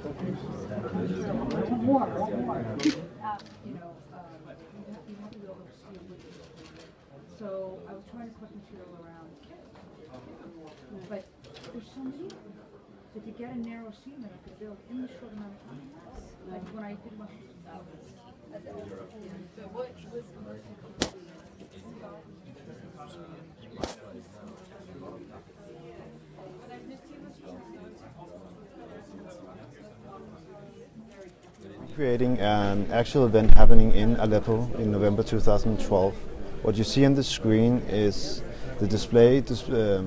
So I was trying to put material around, but there's so many. So to get a narrow scene that I could build in a short amount of time, like when I did my creating an actual event happening in Aleppo in November 2012. What you see on the screen is the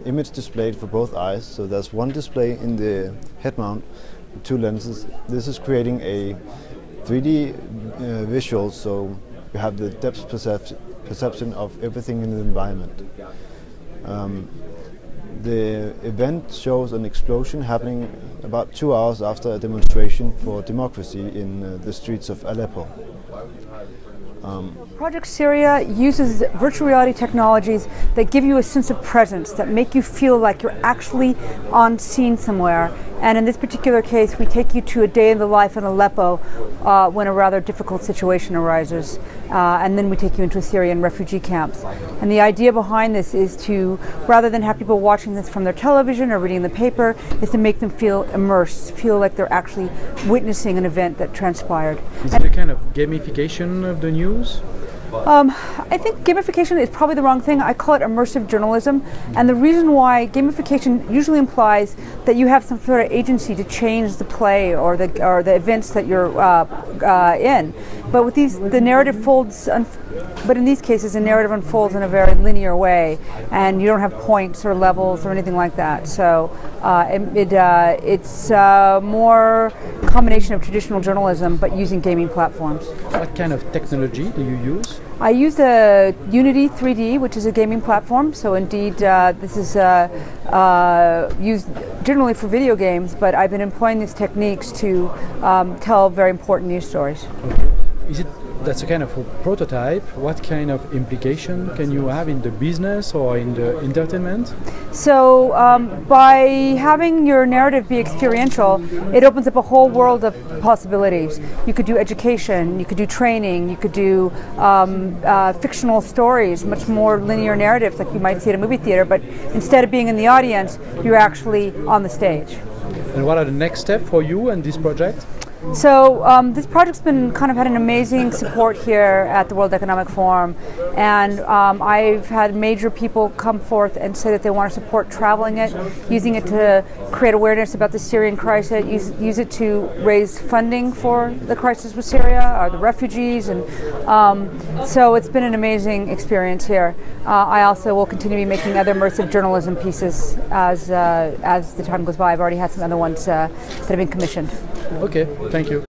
image displayed for both eyes. So there's one display in the head mount with two lenses. This is creating a 3D visual, so you have the depth perception of everything in the environment. The event shows an explosion happening about 2 hours after a demonstration for democracy in the streets of Aleppo. Project Syria uses virtual reality technologies that give you a sense of presence, that make you feel like you're actually on scene somewhere. And in this particular case, we take you to a day in the life in Aleppo when a rather difficult situation arises. And then we take you into Syrian refugee camps. And the idea behind this is to, rather than have people watching this from their television or reading the paper, is to make them feel immersed, feel like they're actually witnessing an event that transpired. Is it a kind of gamification of the news? I think gamification is probably the wrong thing. I call it immersive journalism, and the reason why gamification usually implies that you have some sort of agency to change the play or the events that you're in. But with these, the narrative folds. But in these cases, the narrative unfolds in a very linear way, and you don't have points or levels or anything like that. So it's more a combination of traditional journalism, but using gaming platforms. What kind of technology do you use? I used a Unity 3D, which is a gaming platform. So indeed, this is used generally for video games, but I've been employing these techniques to tell very important news stories. Okay. That's a kind of a prototype. What kind of implication can you have in the business or in the entertainment? So by having your narrative be experiential, it opens up a whole world of possibilities. You could do education, you could do training, you could do fictional stories, much more linear narratives like you might see at a movie theater, but instead of being in the audience, you're actually on the stage. And what are the next steps for you and this project? So this project's been kind of had an amazing support here at the World Economic Forum, and I've had major people come forth and say that they want to support traveling it, using it to create awareness about the Syrian crisis, use it to raise funding for the crisis with Syria or the refugees, and so it's been an amazing experience here. I also will continue to be making other immersive journalism pieces as the time goes by. I've already had some other ones that have been commissioned. Okay, thank you.